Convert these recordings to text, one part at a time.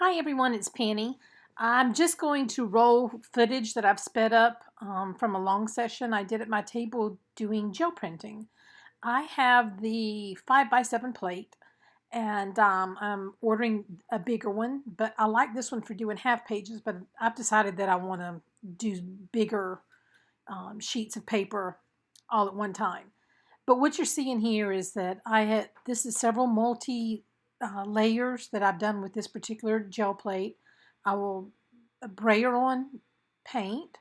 Hi everyone, it's Penny. I'm just going to roll footage that I've sped up from a long session I did at my table doing gel printing. I have the 5x7 plate and I'm ordering a bigger one, but I like this one for doing half pages, but I've decided that I want to do bigger sheets of paper all at one time. But what you're seeing here is that this is several multi layers that I've done with this particular gel plate. I will brayer on paint,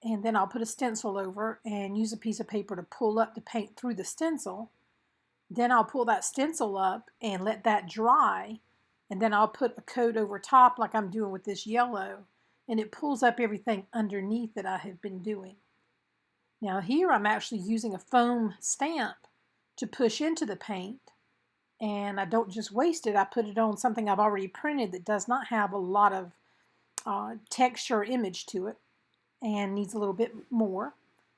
and then I'll put a stencil over and use a piece of paper to pull up the paint through the stencil. Then I'll pull that stencil up and let that dry, and then I'll put a coat over top like I'm doing with this yellow, and it pulls up everything underneath that I have been doing. Now here I'm actually using a foam stamp to push into the paint, and I don't just waste it, I put it on something I've already printed that does not have a lot of texture or image to it and needs a little bit more.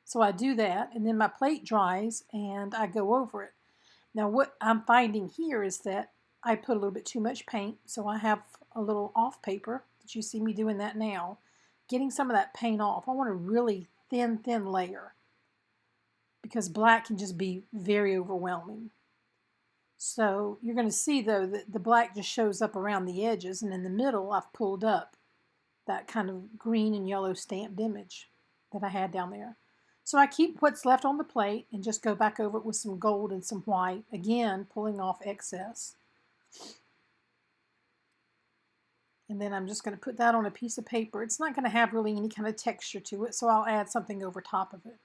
So I do that, and then my plate dries and I go over it. Now what I'm finding here is that I put a little bit too much paint, so I have a little off paper that you see me doing that now, getting some of that paint off. I want a really thin layer because black can just be very overwhelming. So you're going to see though that the black just shows up around the edges, and in the middle I've pulled up that kind of green and yellow stamped image that I had down there. So I keep what's left on the plate and just go back over it with some gold and some white, again pulling off excess. And then I'm just going to put that on a piece of paper. It's not going to have really any kind of texture to it, so I'll add something over top of it.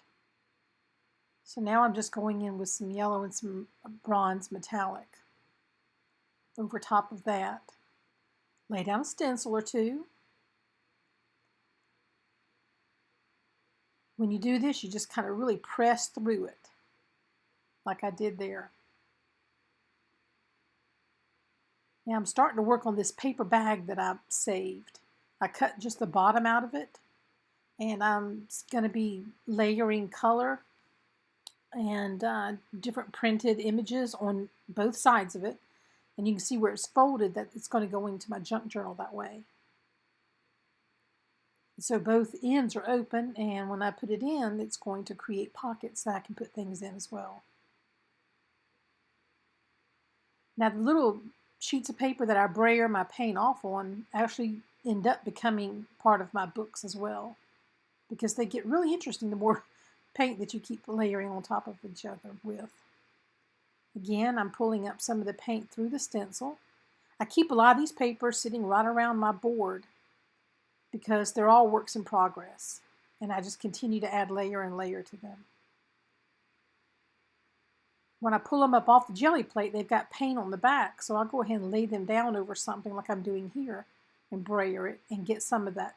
So now I'm just going in with some yellow and some bronze metallic over top of that. Lay down a stencil or two. When you do this, you just kind of really press through it, like I did there. Now I'm starting to work on this paper bag that I saved. I cut just the bottom out of it, and I'm going to be layering color and different printed images on both sides of it. And you can see where it's folded that it's going to go into my junk journal that way. So both ends are open, and when I put it in, it's going to create pockets that I can put things in as well. Now the little sheets of paper that I brayer my paint off on actually end up becoming part of my books as well, because they get really interesting the more paint that you keep layering on top of each other with. Again, I'm pulling up some of the paint through the stencil. I keep a lot of these papers sitting right around my board because they're all works in progress, and I just continue to add layer and layer to them. When I pull them up off the jelly plate, they've got paint on the back, so I'll go ahead and lay them down over something like I'm doing here and brayer it and get some of that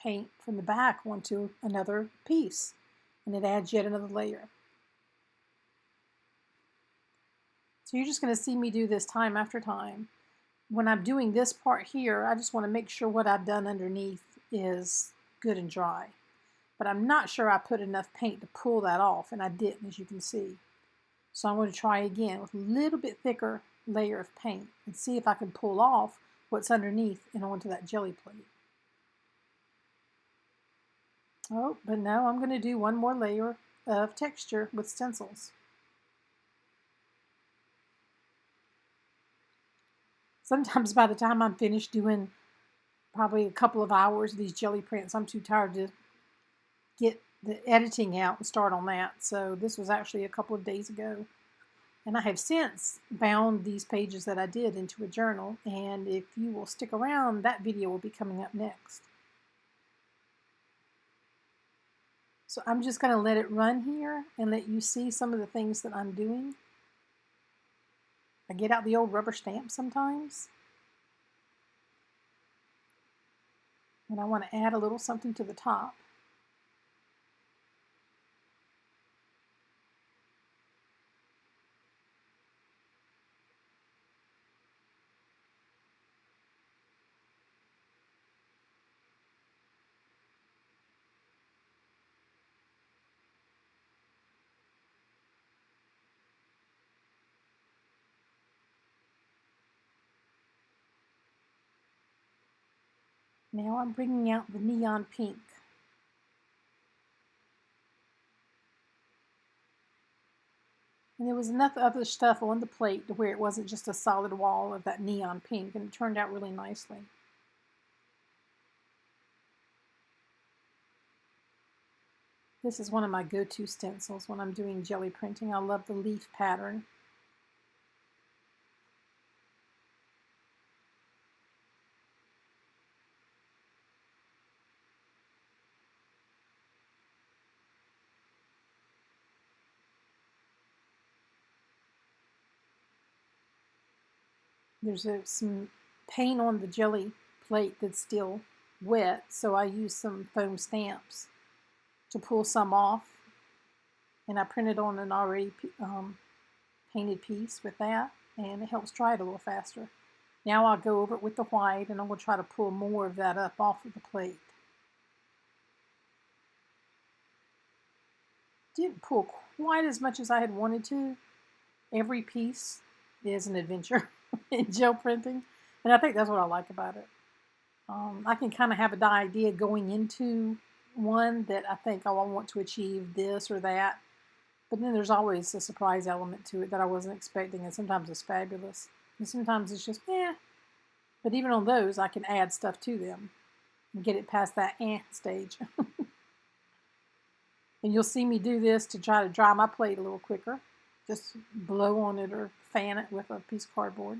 paint from the back onto another piece, and it adds yet another layer. So you're just going to see me do this time after time. When I'm doing this part here, I just want to make sure what I've done underneath is good and dry. But I'm not sure I put enough paint to pull that off, and I didn't, as you can see. So I'm going to try again with a little bit thicker layer of paint and see if I can pull off what's underneath and onto that jelly plate. Oh, but no, I'm going to do one more layer of texture with stencils. Sometimes by the time I'm finished doing probably a couple of hours of these jelly prints, I'm too tired to get the editing out and start on that. So this was actually a couple of days ago. And I have since bound these pages that I did into a journal, and if you will stick around, that video will be coming up next. So I'm just going to let it run here and let you see some of the things that I'm doing. I get out the old rubber stamp sometimes, and I want to add a little something to the top. Now I'm bringing out the neon pink. And there was enough other stuff on the plate to where it wasn't just a solid wall of that neon pink, and it turned out really nicely. This is one of my go-to stencils when I'm doing jelly printing. I love the leaf pattern. There's some paint on the jelly plate that's still wet, so I use some foam stamps to pull some off. And I printed on an already painted piece with that, and it helps dry it a little faster. Now I'll go over it with the white, and I'm going to try to pull more of that up off of the plate. Didn't pull quite as much as I had wanted to. Every piece is an adventure in gel printing, and I think that's what I like about it. I can kind of have an idea going into one that I think, oh, I want to achieve this or that, but then there's always a surprise element to it that I wasn't expecting, and sometimes it's fabulous, and sometimes it's just, eh. But even on those, I can add stuff to them and get it past that stage. And you'll see me do this to try to dry my plate a little quicker. Just blow on it or fan it with a piece of cardboard.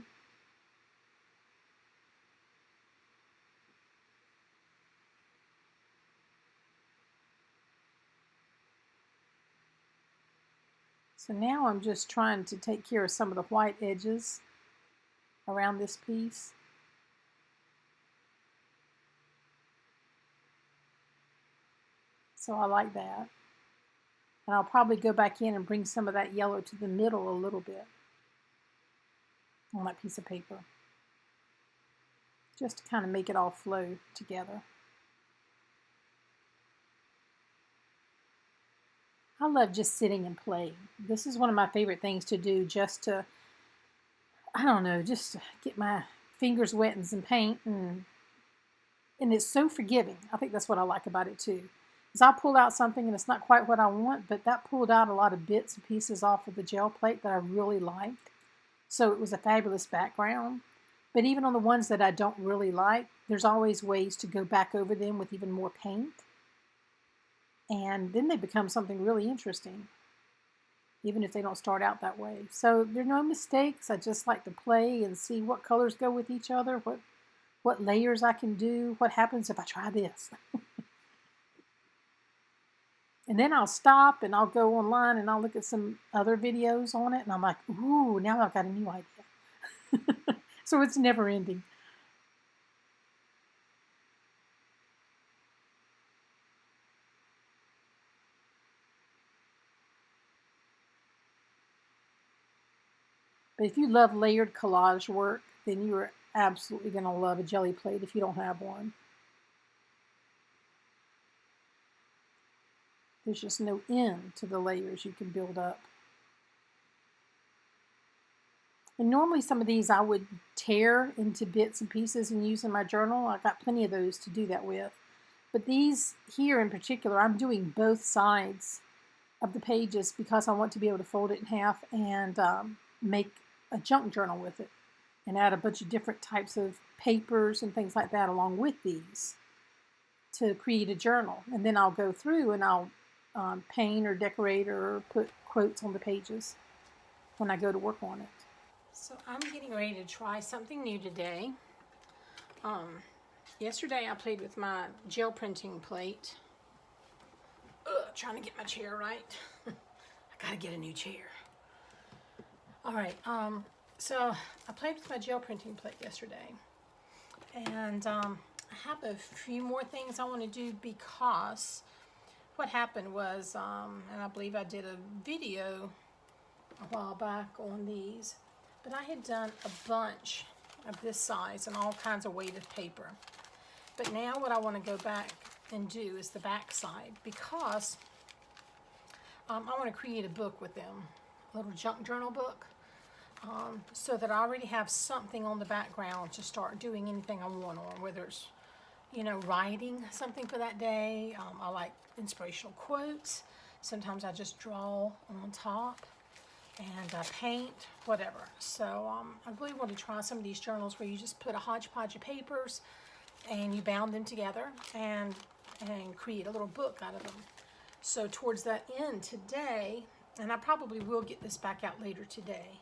So now I'm just trying to take care of some of the white edges around this piece. So I like that. And I'll probably go back in and bring some of that yellow to the middle a little bit on that piece of paper, just to kind of make it all flow together. I love just sitting and playing. This is one of my favorite things to do, just to, I don't know, just to get my fingers wet in some paint, and it's so forgiving. I think that's what I like about it too. Is I'll pull out something and it's not quite what I want, but that pulled out a lot of bits and pieces off of the gel plate that I really liked. So it was a fabulous background. But even on the ones that I don't really like, there's always ways to go back over them with even more paint. And then they become something really interesting, even if they don't start out that way. So there are no mistakes. I just like to play and see what colors go with each other, what layers I can do, what happens if I try this. And then I'll stop and I'll go online and I'll look at some other videos on it, and I'm like, ooh, now I've got a new idea. So it's never ending. But if you love layered collage work, then you are absolutely going to love a jelly plate if you don't have one. There's just no end to the layers you can build up. And normally some of these I would tear into bits and pieces and use in my journal. I've got plenty of those to do that with. But these here in particular, I'm doing both sides of the pages because I want to be able to fold it in half and make a junk journal with it, and add a bunch of different types of papers and things like that along with these to create a journal. And then I'll go through and I'll paint or decorate or put quotes on the pages when I go to work on it. So I'm getting ready to try something new today. Yesterday I played with my gel printing plate. Trying to get my chair right. I gotta get a new chair. Alright, so I played with my gel printing plate yesterday. And I have a few more things I want to do, because what happened was, and I believe I did a video a while back on these, but I had done a bunch of this size and all kinds of weighted paper. But now what I want to go back and do is the back side, because I want to create a book with them, a little junk journal book, so that I already have something on the background to start doing anything I want on, whether it's you know, writing something for that day. I like inspirational quotes. Sometimes I just draw on top and paint, whatever. So I really want to try some of these journals where you just put a hodgepodge of papers and you bound them together and create a little book out of them. So towards that end today, and I probably will get this back out later today,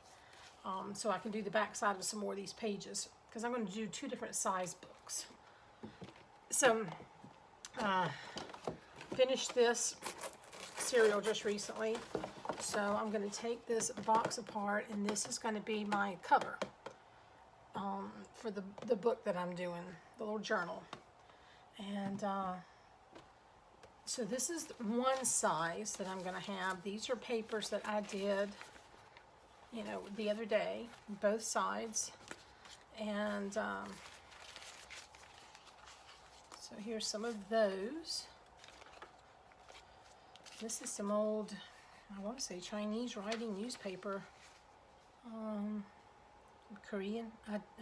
so I can do the back side of some more of these pages, because I'm going to do 2 different size books. So finished this cereal just recently, so I'm going to take this box apart, and this is going to be my cover for the book that I'm doing, the little journal. And so this is one size that I'm going to have. These are papers that I did, you know, the other day, both sides. And so here's some of those. This is some old, I want to say Chinese writing newspaper. Korean?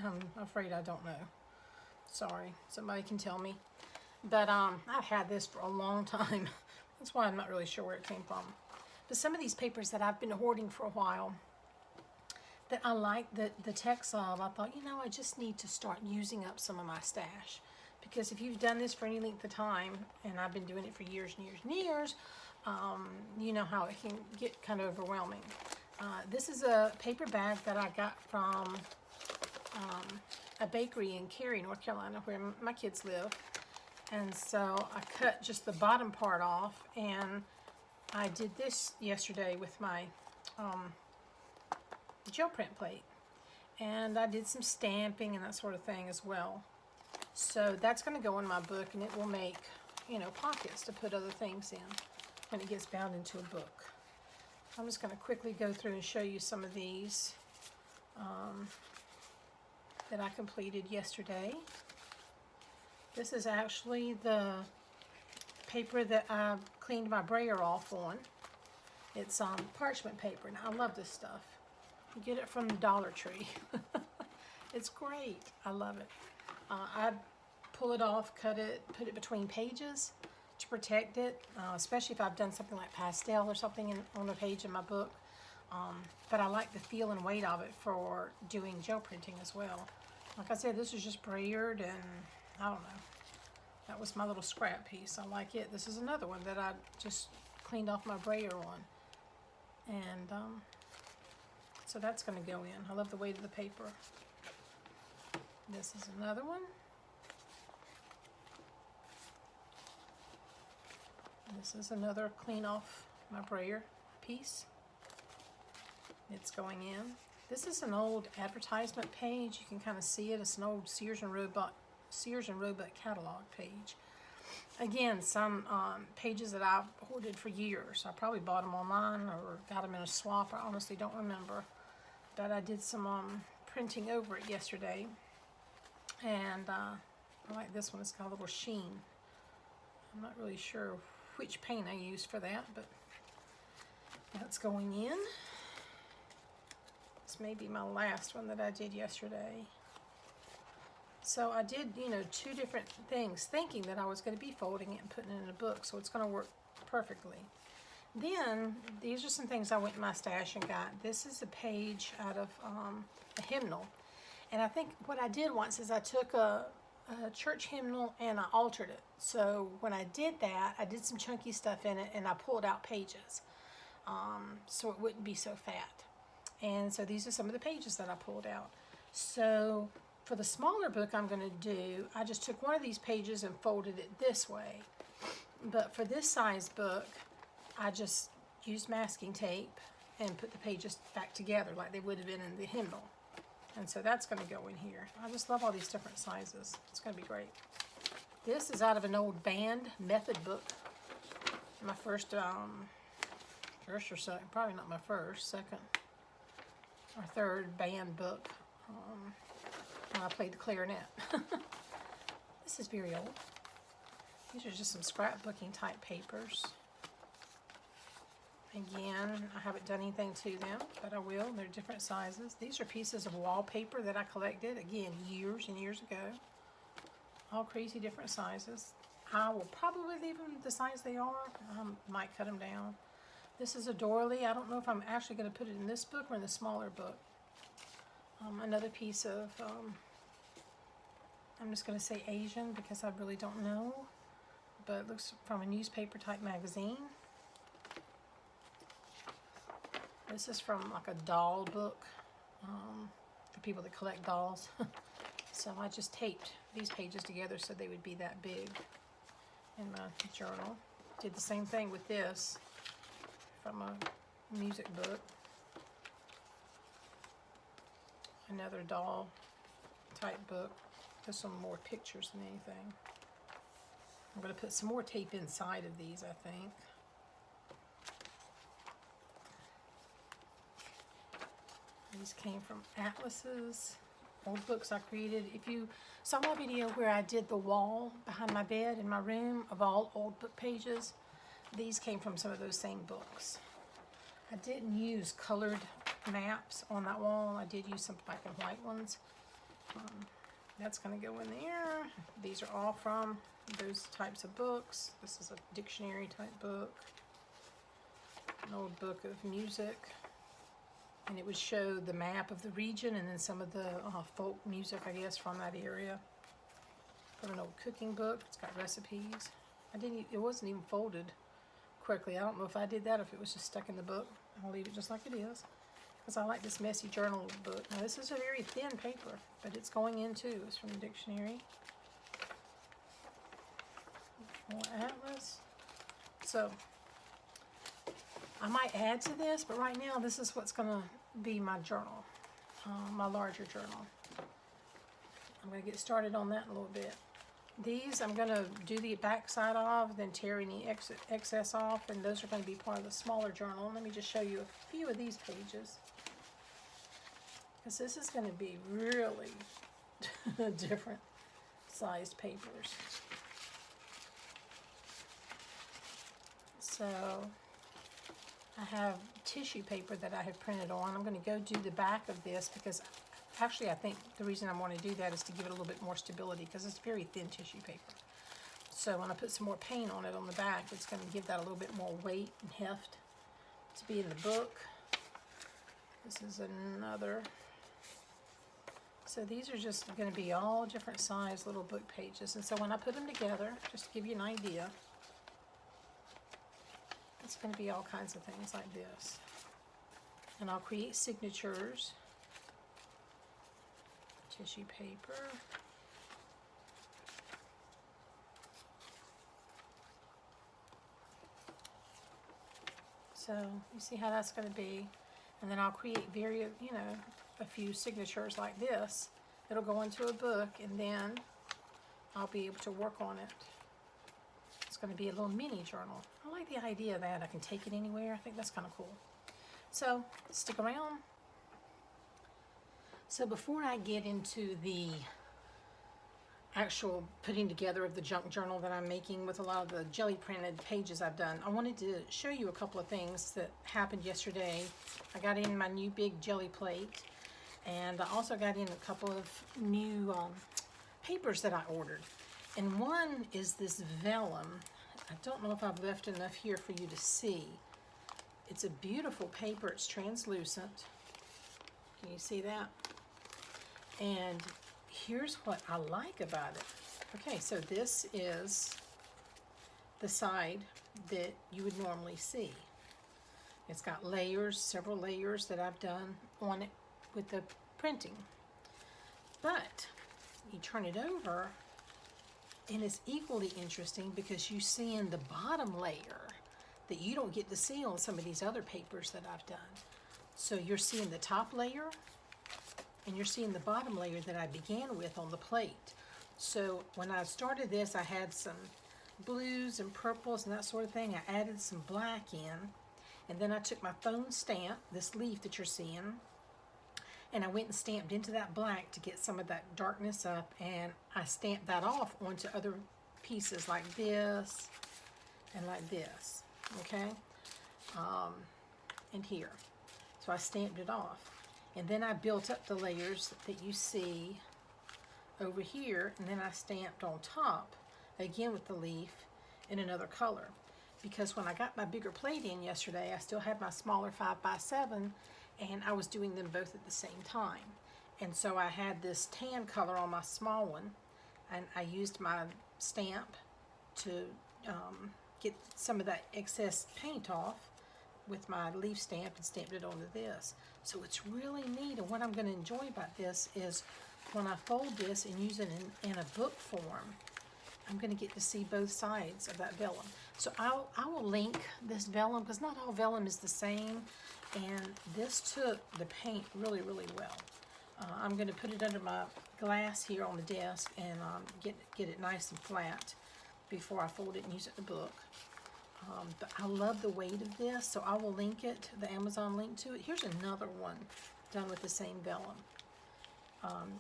I'm afraid I don't know. Sorry, somebody can tell me. But I've had this for a long time. That's why I'm not really sure where it came from. But some of these papers that I've been hoarding for a while, that I like the text of, I thought, you know, I just need to start using up some of my stash. Because if you've done this for any length of time, and I've been doing it for years and years and years, you know how it can get kind of overwhelming. This is a paper bag that I got from a bakery in Cary, North Carolina, where my kids live. And so I cut just the bottom part off, and I did this yesterday with my gel print plate. And I did some stamping and that sort of thing as well. So that's going to go in my book, and it will make, you know, pockets to put other things in when it gets bound into a book. I'm just going to quickly go through and show you some of these that I completed yesterday. This is actually the paper that I cleaned my brayer off on. It's parchment paper. Now, I love this stuff. You get it from the Dollar Tree. It's great. I love it. I pull it off, cut it, put it between pages to protect it, especially if I've done something like pastel or something on a page in my book. But I like the feel and weight of it for doing gel printing as well. Like I said, this is just brayered, and I don't know. That was my little scrap piece. I like it. This is another one that I just cleaned off my brayer on. And so that's going to go in. I love the weight of the paper. This is another one. This is another clean off my brayer piece. It's going in. This is an old advertisement page. You can kind of see it. It's an old Sears and Roebuck catalog page. Again, some pages that I've hoarded for years. I probably bought them online or got them in a swap. I honestly don't remember. But I did some printing over it yesterday. And I like this one. It's got a little sheen. I'm not really sure which paint I used for that, but that's going in. This may be my last one that I did yesterday. So I did, you know, 2 different things, thinking that I was going to be folding it and putting it in a book, so it's going to work perfectly. Then, these are some things I went in my stash and got. This is a page out of a hymnal. And I think what I did once is I took a church hymnal and I altered it. So when I did that, I did some chunky stuff in it, and I pulled out pages so it wouldn't be so fat. And so these are some of the pages that I pulled out. So for the smaller book I'm going to do, I just took one of these pages and folded it this way. But for this size book, I just used masking tape and put the pages back together like they would have been in the hymnal. And so that's going to go in here. I just love all these different sizes. It's going to be great. This is out of an old band method book. My first or second, probably not my first, second or third band book when I played the clarinet. This is very old. These are just some scrapbooking type papers. Again, I haven't done anything to them, but I will. They're different sizes. These are pieces of wallpaper that I collected, again, years and years ago. all crazy different sizes. I will probably leave them the size they are. I might cut them down. This is a doily. I don't know if I'm actually going to put it in this book or in the smaller book. Another piece of, I'm just going to say Asian because I really don't know, but it looks from a newspaper type magazine. This is from like a doll book for people that collect dolls. So I just taped these pages together so they would be that big in my journal. Did the same thing with this from a music book. Another doll type book. There's some more pictures than anything. I'm going to put some more tape inside of these, I think. These came from atlases, old books I created. If you saw my video where I did the wall behind my bed in my room of all old book pages, these came from some of those same books. I didn't use colored maps on that wall. I did use some black and white ones. That's going to go in there. These are all from those types of books. This is a dictionary type book, an old book of music, and it would show the map of the region and then some of the folk music, I guess, from that area. From an old cooking book. It's got recipes. It wasn't even folded correctly. I don't know if I did that or if it was just stuck in the book. I'll leave it just like it is because I like this messy journal book. Now this is a very thin paper, but it's going in too. It's from the dictionary. More atlas. So I might add to this, but right now this is what's going to be my journal, my larger journal. I'm going to get started on that in a little bit. These I'm going to do the back side of, then tear any excess off, and those are going to be part of the smaller journal. Let me just show you a few of these pages, because this is going to be really different sized papers. So I have tissue paper that I have printed on. I'm going to go do the back of this because actually I think the reason I want to do that is to give it a little bit more stability because it's very thin tissue paper. So when I put some more paint on it on the back, it's going to give that a little bit more weight and heft to be in the book. This is another. So these are just going to be all different size little book pages. And so when I put them together, just to give you an idea, it's going to be all kinds of things like this. And I'll create signatures. Tissue paper. So you see how that's going to be. And then I'll create a few signatures like this. It'll go into a book and then I'll be able to work on it. It's going to be a little mini journal. I like the idea of that. I can take it anywhere. I think that's kind of cool. So stick around. So before I get into the actual putting together of the junk journal that I'm making with a lot of the jelly printed pages I've done, I wanted to show you a couple of things that happened yesterday. I got in my new big jelly plate, and I also got in a couple of new papers that I ordered. And one is this vellum. I don't know if I've left enough here for you to see. It's a beautiful paper. It's translucent. Can you see that? And here's what I like about it. Okay, so this is the side that you would normally see. It's got layers, several layers that I've done on it with the printing. But you turn it over, and it's equally interesting because you see in the bottom layer that you don't get to see on some of these other papers that I've done. So you're seeing the top layer, and you're seeing the bottom layer that I began with on the plate. So when I started this, I had some blues and purples and that sort of thing. I added some black in, and then I took my foam stamp, this leaf that you're seeing, and I went and stamped into that black to get some of that darkness up, and I stamped that off onto other pieces like this and like this, okay? And here. So I stamped it off. And then I built up the layers that you see over here, and then I stamped on top again with the leaf in another color, because when I got my bigger plate in yesterday, I still had my smaller 5x7, and I was doing them both at the same time. And so I had this tan color on my small one, and I used my stamp to get some of that excess paint off with my leaf stamp and stamped it onto this. So it's really neat, and what I'm going to enjoy about this is when I fold this and use it in a book form, I'm going to get to see both sides of that vellum. So I will link this vellum, because not all vellum is the same, and this took the paint really, really well. I'm going to put it under my glass here on the desk and get it nice and flat before I fold it and use it in the book. But I love the weight of this, so I will link it, the Amazon link to it. Here's another one done with the same vellum,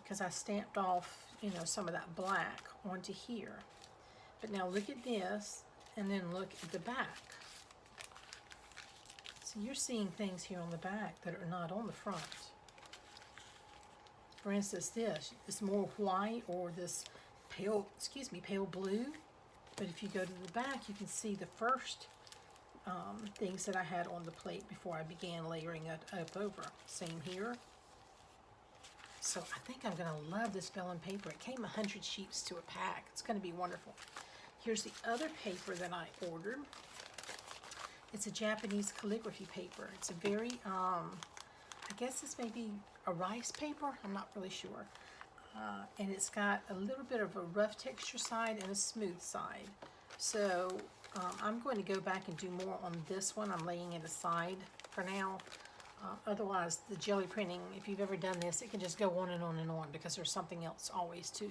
because I stamped off, you know, some of that black onto here. But now look at this, and then look at the back. So you're seeing things here on the back that are not on the front. For instance, this is more white, or this pale blue. But if you go to the back, you can see the first things that I had on the plate before I began layering it up over. Same here. So I think I'm going to love this vellum paper. It came 100 sheets to a pack. It's going to be wonderful. Here's the other paper that I ordered. It's a Japanese calligraphy paper. It's a very, I guess it's maybe a rice paper. I'm not really sure. And it's got a little bit of a rough texture side and a smooth side. So I'm going to go back and do more on this one. I'm laying it aside for now. Otherwise, the jelly printing, if you've ever done this, it can just go on and on and on, because there's something else always to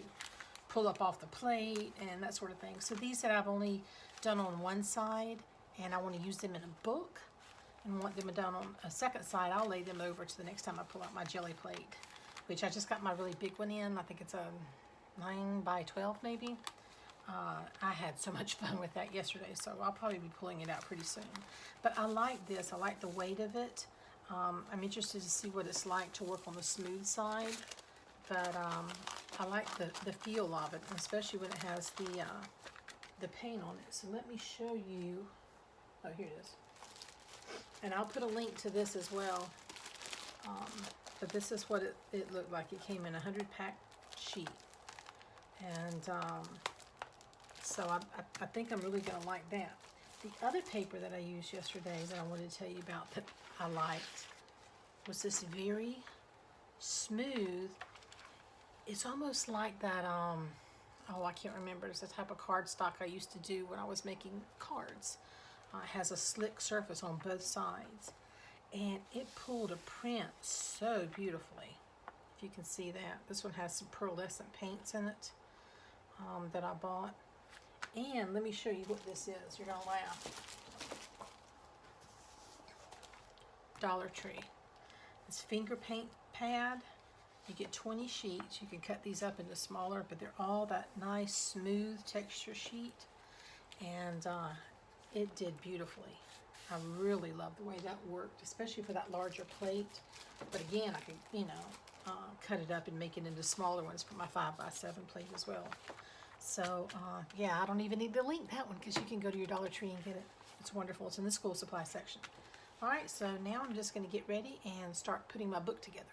pull up off the plate and that sort of thing. So these that I've only done on one side, and I want to use them in a book and want them done on a second side, I'll lay them over to the next time I pull out my jelly plate, which I just got my really big one in. I think it's a 9x12 maybe. I had so much fun with that yesterday, so I'll probably be pulling it out pretty soon. But I like this. I like the weight of it. I'm interested to see what it's like to work on the smooth side, but I like the feel of it, especially when it has the paint on it. So let me show you. Oh, here it is. And I'll put a link to this as well. But this is what it looked like. It came in a 100-pack sheet. And so I think I'm really going to like that. The other paper that I used yesterday that I wanted to tell you about that I liked was this very smooth. It's almost like that, oh, I can't remember. It's the type of cardstock I used to do when I was making cards. It has a slick surface on both sides. And it pulled a print so beautifully. If you can see that. This one has some pearlescent paints in it that I bought. And let me show you what this is. You're going to laugh. Dollar Tree. This finger paint pad. You get 20 sheets. You can cut these up into smaller, but they're all that nice smooth texture sheet. And it did beautifully. I really love the way that worked, especially for that larger plate. But again, I could, you know, cut it up and make it into smaller ones for my 5x7 plate as well. So, yeah, I don't even need to link that one, because you can go to your Dollar Tree and get it. It's wonderful. It's in the school supply section. All right, so now I'm just going to get ready and start putting my book together.